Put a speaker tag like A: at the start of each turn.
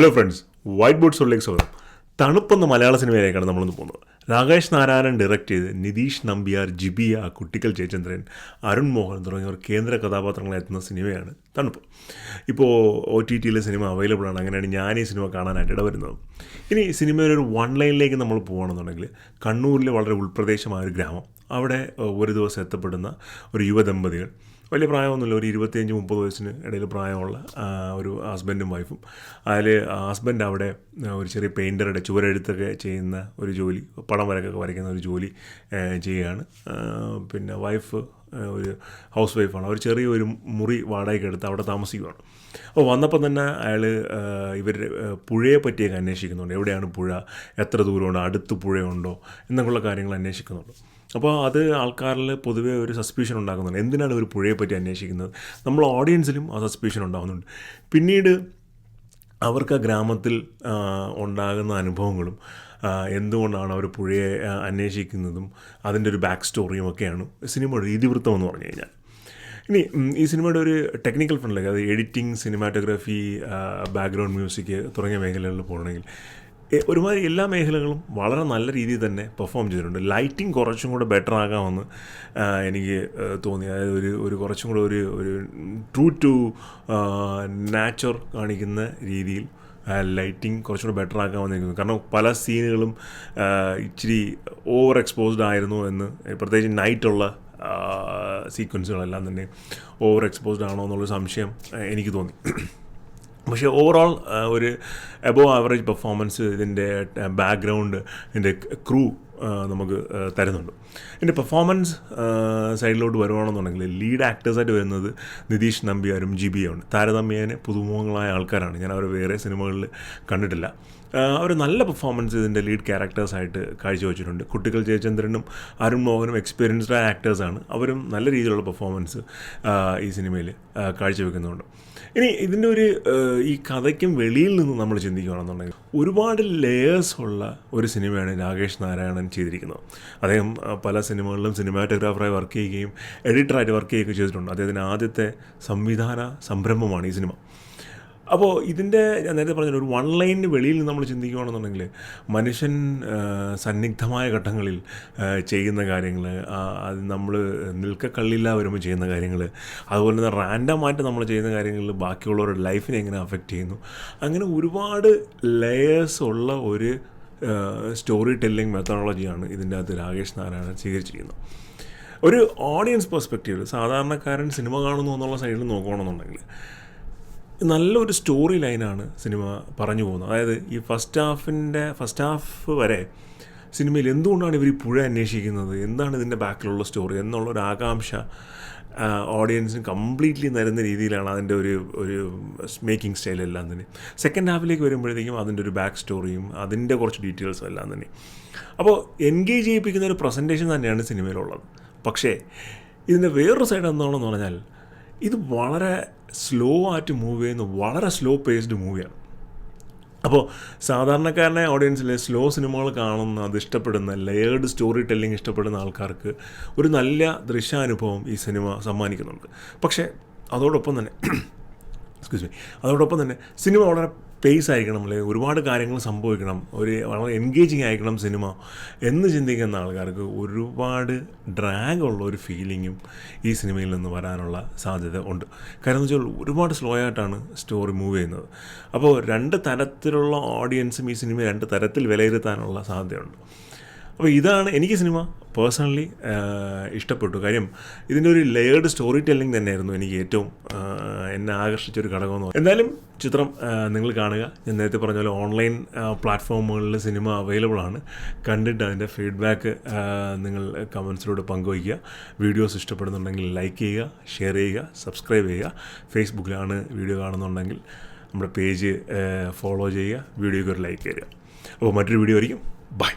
A: Hello friends, white board സോളിലേക്ക് സ്വാഗതം. തണുപ്പെന്ന മലയാള സിനിമയിലേക്കാണ് നമ്മളിന്ന് പോകുന്നത്. രാകേഷ് നാരായണൻ ഡയറക്റ്റ് ചെയ്ത് നിതീഷ് നമ്പ്യാർ, ജിബിയ, കുട്ടിക്കൽ ജയചന്ദ്രൻ, അരുൺ മോഹൻ തുടങ്ങിയവർ കേന്ദ്ര കഥാപാത്രങ്ങളെത്തുന്ന സിനിമയാണ് തണുപ്പ്. ഇപ്പോൾ OTTയിലെ സിനിമ അവൈലബിൾ ആണ്. അങ്ങനെയാണ് ഞാൻ ഈ സിനിമ കാണാനായിട്ട് ഇടവരുന്നത്. ഇനി സിനിമയുടെ ഒരു വൺ ലൈനിലേക്ക് നമ്മൾ പോകുകയാണെന്നുണ്ടെങ്കിൽ, കണ്ണൂരിലെ വളരെ ഉൾപ്രദേശമായ ഒരു ഗ്രാമം, അവിടെ ഒരു ദിവസം എത്തപ്പെടുന്ന ഒരു യുവദമ്പതികൾ, വലിയ പ്രായമൊന്നുമില്ല, ഒരു 25-30 വയസ്സിന് ഇടയിൽ പ്രായമുള്ള ഒരു ഹസ്ബൻഡും വൈഫും. അതിൽ ഹസ്ബൻഡ് അവിടെ ഒരു ചെറിയ പെയിൻറ്ററുടെ ചുവരെഴുത്തൊക്കെ ചെയ്യുന്ന ഒരു ജോലി, പടം വരയ്ക്കുന്ന ഒരു ജോലി ചെയ്യുകയാണ്. പിന്നെ വൈഫ് ഒരു ഹൗസ് വൈഫാണ്. അവർ ചെറിയൊരു മുറി വാടകയ്ക്ക് എടുത്ത് അവിടെ താമസിക്കുകയാണ്. അപ്പോൾ വന്നപ്പോൾ തന്നെ അയാൾ ഇവർ പുഴയെ പറ്റിയൊക്കെ അന്വേഷിക്കുന്നുണ്ട്. എവിടെയാണ് പുഴ, എത്ര ദൂരമുണ്ട്, അടുത്ത് പുഴയുണ്ടോ എന്നൊക്കെയുള്ള കാര്യങ്ങൾ അന്വേഷിക്കുന്നുണ്ട്. അപ്പോൾ അത് ആൾക്കാരിൽ പൊതുവേ ഒരു സസ്പീഷൻ ഉണ്ടാക്കുന്നുണ്ട്. എന്തിനാണ് ഒരു പുഴയെ പറ്റി അന്വേഷിക്കുന്നത്? നമ്മൾ ഓഡിയൻസിലും ആ സസ്പീഷൻ ഉണ്ടാകുന്നുണ്ട്. പിന്നീട് അവർക്ക് ആ ഗ്രാമത്തിൽ ഉണ്ടാകുന്ന അനുഭവങ്ങളും എന്തുകൊണ്ടാണ് അവർ പുഴയെ അന്വേഷിക്കുന്നതും അതിൻ്റെ ഒരു ബാക്ക് സ്റ്റോറിയും ഒക്കെയാണ് സിനിമയുടെ ഇതിവൃത്തം എന്ന് പറഞ്ഞു കഴിഞ്ഞാൽ. ഇനി ഈ സിനിമയുടെ ഒരു ടെക്നിക്കൽ ഫ്രണ്ടിലേക്ക്, അത് എഡിറ്റിംഗ്, സിനിമാറ്റോഗ്രാഫി, ബാക്ക്ഗ്രൗണ്ട് മ്യൂസിക് തുടങ്ങിയ മേഖലകളിൽ പോകണമെങ്കിൽ ഒരുമാതിരി എല്ലാ മേഖലകളും വളരെ നല്ല രീതിയിൽ തന്നെ പെർഫോം ചെയ്തിട്ടുണ്ട്. ലൈറ്റിംഗ് കുറച്ചും കൂടെ ബെറ്റർ ആകാമെന്ന് എനിക്ക് തോന്നി. അതായത് ഒരു കുറച്ചും കൂടെ ഒരു ട്രൂ ടു നാച്ചർ കാണിക്കുന്ന രീതിയിൽ ലൈറ്റിംഗ് കുറച്ചുകൂടെ ബെറ്റർ ആക്കാമെന്ന് എനിക്ക് തോന്നുന്നു. കാരണം പല സീനുകളും ഇച്ചിരി ഓവർ എക്സ്പോസ്ഡ് ആയിരുന്നു എന്ന്, പ്രത്യേകിച്ച് നൈറ്റുള്ള സീക്വൻസുകളെല്ലാം തന്നെ ഓവർ എക്സ്പോസ്ഡ് ആണോ എന്നുള്ളൊരു സംശയം എനിക്ക് തോന്നി. പക്ഷേ ഓവറോൾ ഒരു എബോവ് ആവറേജ് പെർഫോമൻസ് ഇതിൻ്റെ ബാക്ക്ഗ്രൗണ്ട്, ഇതിൻ്റെ ക്രൂ നമുക്ക് തരുന്നുണ്ട്. ഇതിൻ്റെ പെർഫോമൻസ് സൈഡിലോട്ട് വരുവാണെന്നുണ്ടെങ്കിൽ ലീഡ് ആക്ടേഴ്സായിട്ട് വരുന്നത് നിതീഷ് നമ്പ്യാരും ജിബിയാണ്. താരതമ്യേന പുതുമുഖങ്ങളായ ആൾക്കാരാണ്. ഞാൻ അവരെ വേറെ സിനിമകളിൽ കണ്ടിട്ടില്ല. അവർ നല്ല പെർഫോമൻസ് ഇതിൻ്റെ ലീഡ് ക്യാരക്ടേഴ്സായിട്ട് കാഴ്ചവെച്ചിട്ടുണ്ട്. കുട്ടിക്കൽ ജയചന്ദ്രനും അരുൺ മോഹനും എക്സ്പീരിയൻസ്ഡ് ആയ ആക്ടേഴ്സാണ്. അവരും നല്ല രീതിയിലുള്ള പെർഫോമൻസ് ഈ സിനിമയിൽ കാഴ്ചവെക്കുന്നുണ്ട്. ഇനി ഇതിൻ്റെ ഈ കഥയ്ക്കും വെളിയിൽ നിന്ന് നമ്മൾ ചിന്തിക്കുകയാണെന്നുണ്ടെങ്കിൽ ഒരുപാട് ലേയേഴ്സ് ഉള്ള ഒരു സിനിമയാണ് രാകേഷ് നാരായണൻ ചെയ്തിരിക്കുന്നത്. അദ്ദേഹം പല സിനിമകളിലും സിനിമാറ്റോഗ്രാഫറായി വർക്ക് ചെയ്യുകയും എഡിറ്ററായിട്ട് വർക്ക് ചെയ്യുകയും ചെയ്തിട്ടുണ്ട്. അദ്ദേഹത്തിൻ്റെ ആദ്യത്തെ സംവിധാന സംരംഭമാണ് ഈ സിനിമ. അപ്പോൾ ഇതിൻ്റെ, ഞാൻ നേരത്തെ പറഞ്ഞ ഒരു വൺ ലൈനിന് വെളിയിൽ നമ്മൾ ചിന്തിക്കുകയാണെന്നുണ്ടെങ്കിൽ, മനുഷ്യൻ സന്നിഗ്ധമായ ഘട്ടങ്ങളിൽ ചെയ്യുന്ന കാര്യങ്ങൾ, അത് നമ്മൾ നിൽക്കക്കള്ളില്ല വരുമ്പോൾ ചെയ്യുന്ന കാര്യങ്ങൾ, അതുപോലെ തന്നെ റാൻഡമായിട്ട് നമ്മൾ ചെയ്യുന്ന കാര്യങ്ങളിൽ ബാക്കിയുള്ളവരുടെ ലൈഫിനെ എങ്ങനെ അഫക്റ്റ് ചെയ്യുന്നു, അങ്ങനെ ഒരുപാട് ലെയേഴ്സ് ഉള്ള ഒരു സ്റ്റോറി ടെല്ലിംഗ് മെത്തഡോളജിയാണ് ഇതിൻ്റെ അകത്ത് രാകേഷ് നാരായണൻ സ്വീകരിച്ചിരിക്കുന്നത്. ഒരു ഓഡിയൻസ് പെർസ്പെക്റ്റീവിൽ സാധാരണക്കാരൻ സിനിമ കാണുന്നു എന്നുള്ള സൈഡിൽ നോക്കുകയാണെന്നുണ്ടെങ്കിൽ നല്ലൊരു സ്റ്റോറി ലൈനാണ് സിനിമ പറഞ്ഞു പോകുന്നത്. അതായത് ഈ ഫസ്റ്റ് ഹാഫ് വരെ സിനിമയിൽ എന്തുകൊണ്ടാണ് ഇവർ ഈ പുഴ അന്വേഷിക്കുന്നത്, എന്താണ് ഇതിൻ്റെ ബാക്കിലുള്ള സ്റ്റോറി എന്നുള്ളൊരു ആകാംക്ഷ ഓഡിയൻസിന് കംപ്ലീറ്റ്ലി തരുന്ന രീതിയിലാണ് അതിൻ്റെ ഒരു മേക്കിംഗ് സ്റ്റൈലെല്ലാം തന്നെ. സെക്കൻഡ് ഹാഫിലേക്ക് വരുമ്പോഴത്തേക്കും അതിൻ്റെ ഒരു ബാക്ക് സ്റ്റോറിയും അതിൻ്റെ കുറച്ച് ഡീറ്റെയിൽസും എല്ലാം തന്നെ. അപ്പോൾ എൻഗേജ് ചെയ്യിപ്പിക്കുന്ന ഒരു പ്രസൻറ്റേഷൻ തന്നെയാണ് സിനിമയിലുള്ളത്. പക്ഷേ ഇതിൻ്റെ വേറൊരു സൈഡ് എന്താണെന്ന് പറഞ്ഞാൽ, ഇത് വളരെ സ്ലോ ആയിട്ട് മൂവ് ചെയ്യുന്ന വളരെ സ്ലോ പേസ്ഡ് മൂവിയാണ്. അപ്പോൾ സാധാരണക്കാരനെ ഓഡിയൻസിലെ സ്ലോ സിനിമകൾ കാണുന്ന, അത് ഇഷ്ടപ്പെടുന്ന, ലെയേർഡ് സ്റ്റോറി ടെല്ലിംഗ് ഇഷ്ടപ്പെടുന്ന ആൾക്കാർക്ക് ഒരു നല്ല ദൃശ്യാനുഭവം ഈ സിനിമ സമ്മാനിക്കുന്നുണ്ട്. പക്ഷേ അതോടൊപ്പം തന്നെ സിനിമ വളരെ പേസ് ആയിരിക്കണം, അല്ലെങ്കിൽ ഒരുപാട് കാര്യങ്ങൾ സംഭവിക്കണം, വളരെ എൻഗേജിങ് ആയിരിക്കണം സിനിമ എന്ന് ചിന്തിക്കുന്ന ആൾക്കാർക്ക് ഒരുപാട് ഡ്രാഗുള്ള ഒരു ഫീലിങ്ങും ഈ സിനിമയിൽ നിന്ന് വരാനുള്ള സാധ്യത ഉണ്ട്. കാരണം എന്ന് വെച്ചാൽ ഒരുപാട് സ്ലോ ആയിട്ടാണ് സ്റ്റോറി മൂവ് ചെയ്യുന്നത്. അപ്പോൾ രണ്ട് തരത്തിലുള്ള ഓഡിയൻസും ഈ സിനിമ രണ്ട് തരത്തിൽ വിലയിരുത്താനുള്ള സാധ്യതയുണ്ട്. അപ്പോൾ ഇതാണ് എനിക്ക് സിനിമ പേഴ്സണലി ഇഷ്ടപ്പെട്ടു. കാര്യം ഇതിൻ്റെ ഒരു ലെയേർഡ് സ്റ്റോറി ടെല്ലിംഗ് തന്നെയായിരുന്നു എനിക്ക് ഏറ്റവും എന്നെ ആകർഷിച്ചൊരു ഘടകമെന്ന് പറഞ്ഞു. എന്തായാലും ചിത്രം നിങ്ങൾ കാണുക. ഞാൻ നേരത്തെ പറഞ്ഞ പോലെ ഓൺലൈൻ പ്ലാറ്റ്ഫോമുകളിൽ സിനിമ അവൈലബിൾ ആണ്. കണ്ടിട്ട് അതിൻ്റെ ഫീഡ്ബാക്ക് നിങ്ങൾ കമൻസിലൂടെ പങ്കുവയ്ക്കുക. വീഡിയോസ് ഇഷ്ടപ്പെടുന്നുണ്ടെങ്കിൽ ലൈക്ക് ചെയ്യുക, ഷെയർ ചെയ്യുക, സബ്സ്ക്രൈബ് ചെയ്യുക. ഫേസ്ബുക്കിലാണ് വീഡിയോ കാണുന്നുണ്ടെങ്കിൽ നമ്മുടെ പേജ് ഫോളോ ചെയ്യുക, വീഡിയോയ്ക്ക് ഒരു ലൈക്ക് തരിക. അപ്പോൾ മറ്റൊരു വീഡിയോ ആയിരിക്കും. ബൈ.